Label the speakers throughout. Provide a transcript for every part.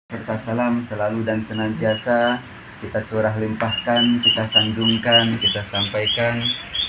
Speaker 1: Serta salam selalu dan senantiasa kita curah limpahkan, kita sanjungkan, kita sampaikan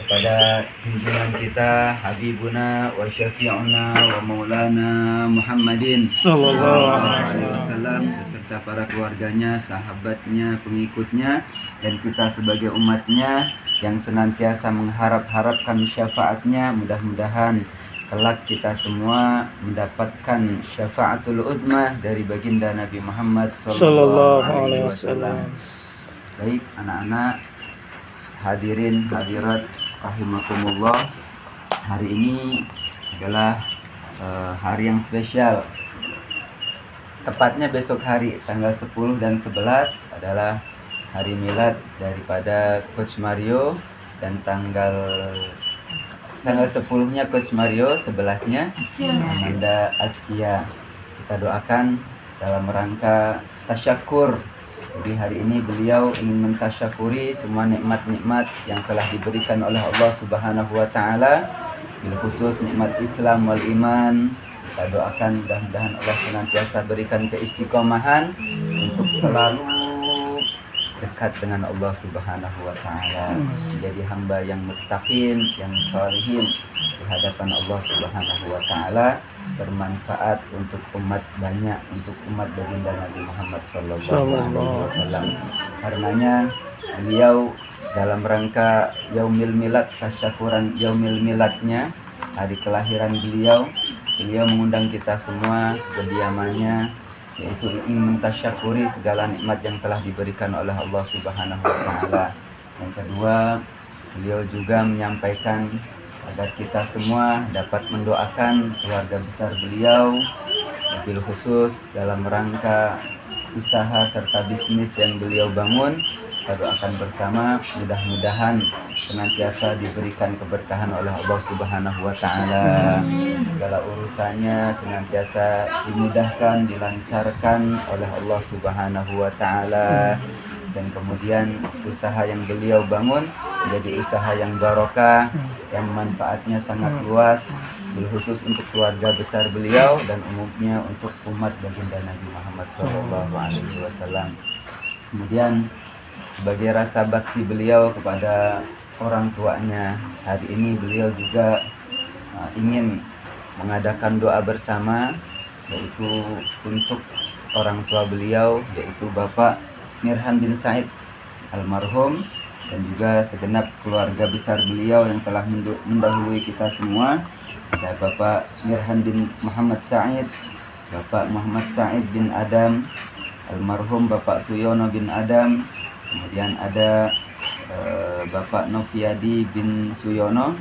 Speaker 1: kepada pimpinan kita Habibuna wa syafi'una wa maulana Muhammadin
Speaker 2: Sallallahu
Speaker 1: alaihi wasallam beserta para keluarganya, sahabatnya, pengikutnya, dan kita sebagai umatnya yang senantiasa mengharap-harapkan syafaatnya. Mudah-mudahan kelak kita semua mendapatkan syafaatul udmah dari baginda Nabi Muhammad sallallahu alaihi wasallam. Baik anak-anak, hadirin hadirat rahimakumullah, hari ini adalah hari yang spesial. Tepatnya besok hari tanggal 10 dan 11 adalah hari milad daripada Coach Mario, dan tanggal 10-nya Coach Mario, 11-nya Amanda Azkia. Kita doakan dalam rangka tasyakur. Jadi hari ini beliau ingin mentasyakuri semua nikmat-nikmat yang telah diberikan oleh Allah Subhanahu wa taala, bil khusus nikmat Islam wal iman. Kita doakan mudah-mudahan Allah senantiasa berikan keistiqomahan untuk selalu dekat dengan Allah Subhanahu wa taala, menjadi hamba yang muttaqin, yang sholihin di hadapan Allah Subhanahu wa taala, bermanfaat untuk umat banyak, untuk umat baginda Nabi Muhammad sallallahu alaihi wasallam. Karenanya beliau dalam rangka yaumil milad, tasyakuran yaumil miladnya, hari kelahiran beliau mengundang kita semua kediamannya, yaitu ingin mentasyakuri segala nikmat yang telah diberikan oleh Allah Subhanahu wa taala. Yang kedua, beliau juga menyampaikan agar kita semua dapat mendoakan keluarga besar beliau, wabil khusus dalam rangka usaha serta bisnis yang beliau bangun. Kita doakan bersama, mudah-mudahan senantiasa diberikan keberkahan oleh Allah Subhanahu wa taala. Segala urusannya senantiasa dimudahkan, dilancarkan oleh Allah Subhanahu wa taala. Dan kemudian usaha yang beliau bangun menjadi usaha yang barokah, yang manfaatnya sangat luas, khusus untuk keluarga besar beliau dan umumnya untuk umat baginda Nabi Muhammad SAW. Kemudian sebagai rasa bakti beliau kepada orang tuanya, hari ini beliau juga ingin mengadakan doa bersama, yaitu untuk orang tua beliau, yaitu Bapak Mirhan bin Said almarhum, dan juga segenap keluarga besar beliau yang telah mendahului kita semua. Ada Bapak Mirhan bin Muhammad Said, Bapak Muhammad Said bin Adam almarhum, Bapak Suyono bin Adam, kemudian ada Bapak Noviadi bin Suyono,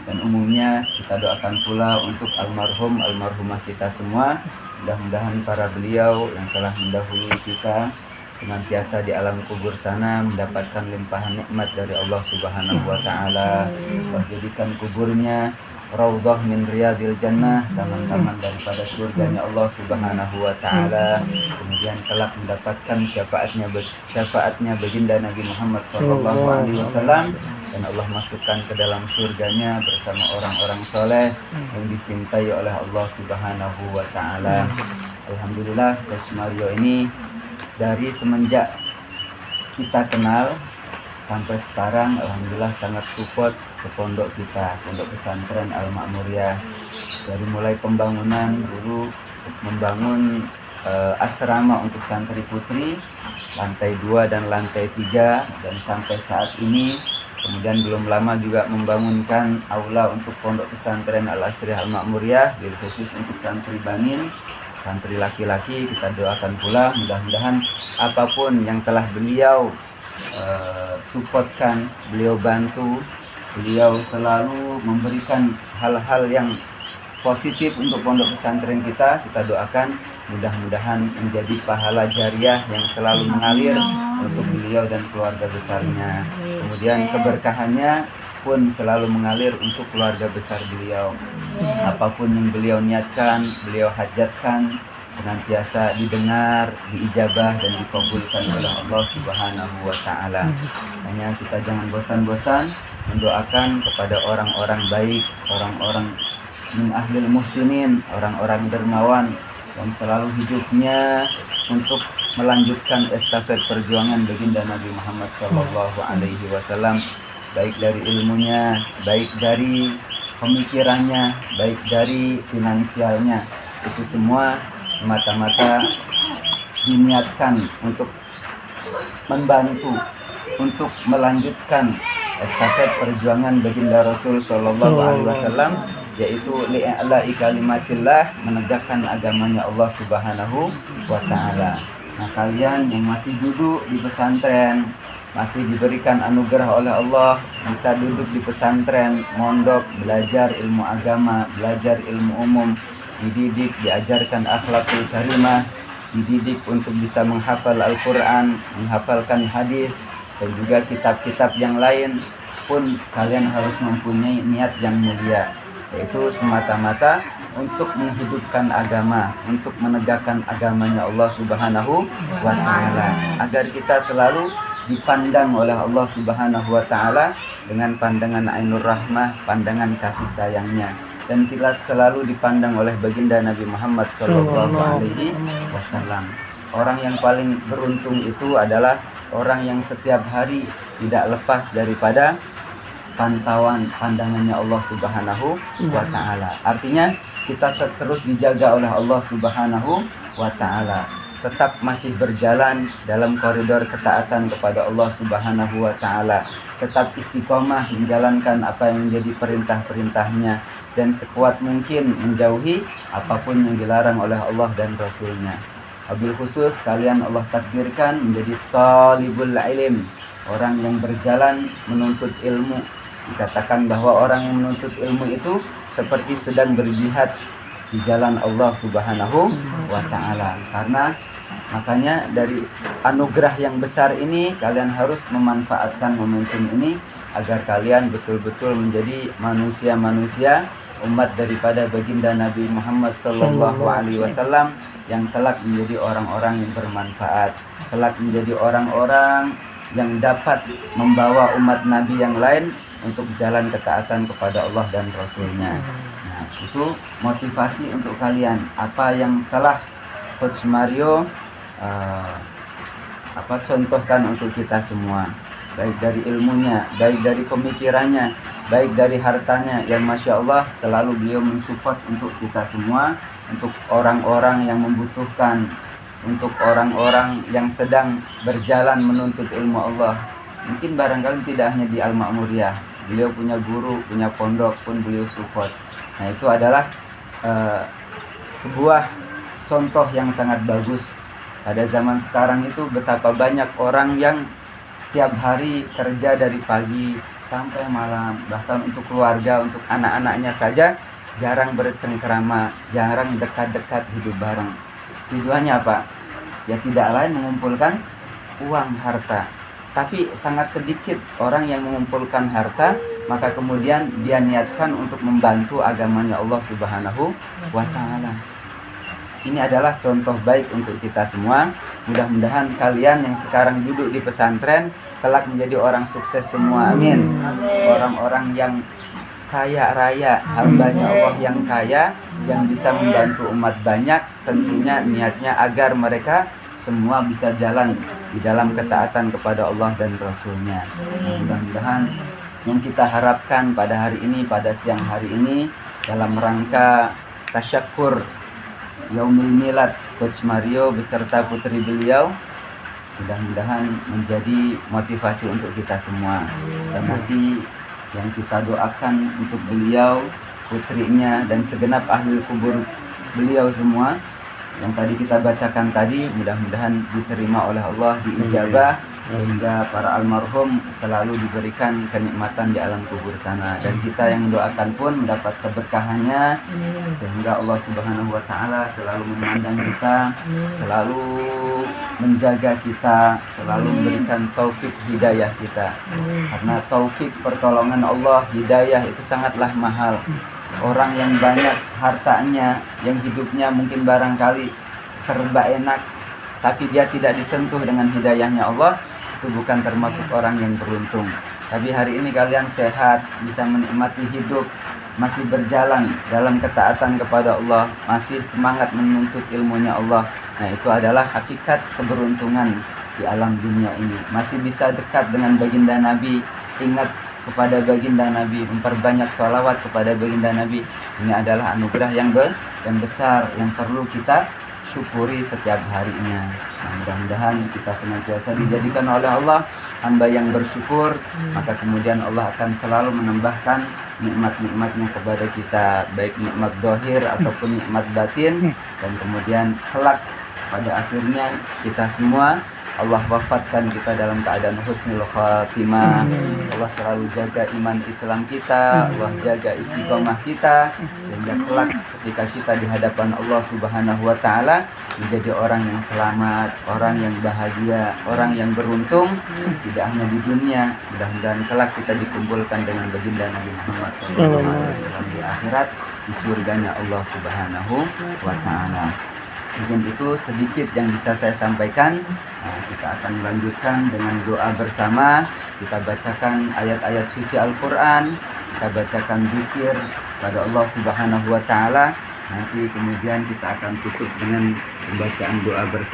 Speaker 1: dan umumnya kita doakan pula untuk almarhumah kita semua. Mudah-mudahan para beliau yang telah mendahului kita senantiasa di alam kubur sana mendapatkan limpahan nikmat dari Allah Subhanahu wa taala. Jadikan kuburnya raudhah min riyadil jannah, taman-taman daripada surganya Allah Subhanahu wa taala. Kemudian kelak mendapatkan syafaatnya baginda Nabi Muhammad sallallahu alaihi wasallam, dan Allah masukkan ke dalam surganya bersama orang-orang soleh yang dicintai oleh Allah Subhanahu wa taala. Alhamdulillah, Coach Mario ini dari semenjak kita kenal sampai sekarang, alhamdulillah sangat support ke pondok kita, pondok pesantren Al-Ma'muriyah. Dari mulai pembangunan dulu, membangun asrama untuk santri putri, lantai 2 dan lantai 3, dan sampai saat ini. Kemudian belum lama juga membangunkan aula untuk pondok pesantren Al-Asriyah Al-Ma'muriyah, khusus untuk santri banin, santri laki-laki. Kita doakan pula mudah-mudahan apapun yang telah beliau supportkan, beliau bantu, beliau selalu memberikan hal-hal yang positif untuk pondok pesantren kita doakan mudah-mudahan menjadi pahala jariah yang selalu mengalir untuk beliau dan keluarga besarnya. Kemudian keberkahannya pun selalu mengalir untuk keluarga besar beliau. Apapun yang beliau niatkan, beliau hajatkan, senantiasa didengar, diijabah, dan dikabulkan oleh Allah Subhanahu wa taala. Hanya kita jangan bosan-bosan mendoakan kepada orang-orang baik, orang-orang min ahlil muhsinin, orang-orang dermawan, yang selalu hidupnya untuk melanjutkan estafet perjuangan baginda Nabi Muhammad SAW, baik dari ilmunya, baik dari pemikirannya, baik dari finansialnya. Itu semua semata-mata diniatkan untuk membantu, untuk melanjutkan estafet perjuangan baginda Rasul Shallallahu Alaihi Wasallam, yaitu li'a'la'i kalimatillah, menegakkan agamanya Allah Subhanahu wa Ta'ala. Nah, kalian yang masih duduk di pesantren, masih diberikan anugerah oleh Allah, bisa duduk di pesantren, mondok, belajar ilmu agama, belajar ilmu umum, dididik, diajarkan akhlakul karimah, dididik untuk bisa menghafal Al-Quran, menghafalkan hadis, dan juga kitab-kitab yang lain, pun kalian harus mempunyai niat yang mulia, yaitu semata-mata untuk menghidupkan agama, untuk menegakkan agamanya Allah Subhanahu wa Ta'ala, agar kita selalu dipandang oleh Allah Subhanahu wa Ta'ala dengan pandangan Ainur Rahmah, pandangan kasih sayangnya, dan kita selalu dipandang oleh baginda Nabi Muhammad Sallallahu Alaihi Wasallam. Orang yang paling beruntung itu adalah orang yang setiap hari tidak lepas daripada pantauan pandangannya Allah Subhanahu wa Ta'ala. Artinya kita terus dijaga oleh Allah Subhanahu wa Ta'ala, tetap masih berjalan dalam koridor ketaatan kepada Allah Subhanahu wa Ta'ala, tetap istiqomah menjalankan apa yang menjadi perintah-perintahnya, dan sekuat mungkin menjauhi apapun yang dilarang oleh Allah dan Rasulnya. Wabil khusus kalian Allah takdirkan menjadi talibul ilm, orang yang berjalan menuntut ilmu. Dikatakan bahwa orang yang menuntut ilmu itu seperti sedang berjihad di jalan Allah Subhanahu wa Ta'ala. Karena makanya dari anugerah yang besar ini kalian harus memanfaatkan momentum ini agar kalian betul-betul menjadi manusia-manusia umat daripada baginda Nabi Muhammad Sallallahu Alaihi Wasallam yang kelak menjadi orang-orang yang bermanfaat, kelak menjadi orang-orang yang dapat membawa umat Nabi yang lain untuk jalan ketaatan kepada Allah dan Rasulnya. Nah, itu motivasi untuk kalian. Apa yang telah Coach Mario contohkan untuk kita semua, baik dari ilmunya, baik dari pemikirannya, baik dari hartanya, yang Masya Allah selalu beliau mensupport untuk kita semua, untuk orang-orang yang membutuhkan, untuk orang-orang yang sedang berjalan menuntut ilmu Allah. Mungkin barangkali tidak hanya di Al-Ma'muriyah, beliau punya guru, punya pondok pun beliau support. Nah, itu adalah sebuah contoh yang sangat bagus. Pada zaman sekarang itu betapa banyak orang yang setiap hari kerja dari pagi sampai malam, bahkan untuk keluarga, untuk anak-anaknya saja jarang bercengkrama, jarang dekat-dekat hidup bareng. Tujuannya apa? Ya tidak lain mengumpulkan uang, harta. Tapi sangat sedikit orang yang mengumpulkan harta, maka kemudian dia niatkan untuk membantu agamanya Allah Subhanahu wa Ta'ala. Ini adalah contoh baik untuk kita semua. Mudah-mudahan kalian yang sekarang duduk di pesantren kelak menjadi orang sukses semua. Amin. Orang-orang yang kaya raya, hambanya Allah yang kaya, yang bisa membantu umat banyak. Tentunya niatnya agar mereka semua bisa jalan di dalam ketaatan kepada Allah dan Rasulnya. Mudah-mudahan yang kita harapkan pada hari ini, pada siang hari ini, dalam rangka tasyakur Yaumil Milad Coach Mario beserta putri beliau, mudah-mudahan menjadi motivasi untuk kita semua. Dan nanti yang kita doakan untuk beliau, putrinya, dan segenap ahli kubur beliau semua yang tadi kita bacakan tadi, mudah-mudahan diterima oleh Allah, diijabah, sehingga para almarhum selalu diberikan kenikmatan di alam kubur sana, dan kita yang mendoakan pun mendapat keberkahannya, sehingga Allah Subhanahu wa Ta'ala selalu memandang kita, selalu menjaga kita, selalu memberikan taufik hidayah kita. Karena taufik, pertolongan Allah, hidayah itu sangatlah mahal. Orang yang banyak hartanya, yang hidupnya mungkin barangkali serba enak, tapi dia tidak disentuh dengan hidayahnya Allah, itu bukan termasuk orang yang beruntung. Tapi hari ini kalian sehat, bisa menikmati hidup, masih berjalan dalam ketaatan kepada Allah, masih semangat menuntut ilmunya Allah. Nah, itu adalah hakikat keberuntungan di alam dunia ini. Masih bisa dekat dengan baginda Nabi, ingat kepada baginda Nabi, memperbanyak sholawat kepada baginda Nabi. Ini adalah anugerah yang besar yang perlu kita syukuri setiap harinya. Nah, mudah-mudahan kita senantiasa dijadikan oleh Allah hamba yang bersyukur, maka kemudian Allah akan selalu menambahkan nikmat-nikmatnya kepada kita, baik nikmat dohir ataupun nikmat batin. Dan kemudian kelak pada akhirnya kita semua Allah wafatkan kita dalam keadaan husnul khatimah. Allah selalu jaga iman Islam kita, Allah jaga istiqomah kita, sehingga kelak ketika kita di hadapan Allah Subhanahu wa taala menjadi orang yang selamat, orang yang bahagia, orang yang beruntung, tidak hanya di dunia, mudah-mudahan kelak kita dikumpulkan dengan baginda Nabi Muhammad SAW di akhirat, di surganya Allah Subhanahu wa taala. Mungkin itu sedikit yang bisa saya sampaikan. Nah, kita akan melanjutkan dengan doa bersama. Kita bacakan ayat-ayat suci Al-Quran, kita bacakan zikir pada Allah Subhanahu wa taala. Nanti kemudian kita akan tutup dengan pembacaan doa bersama.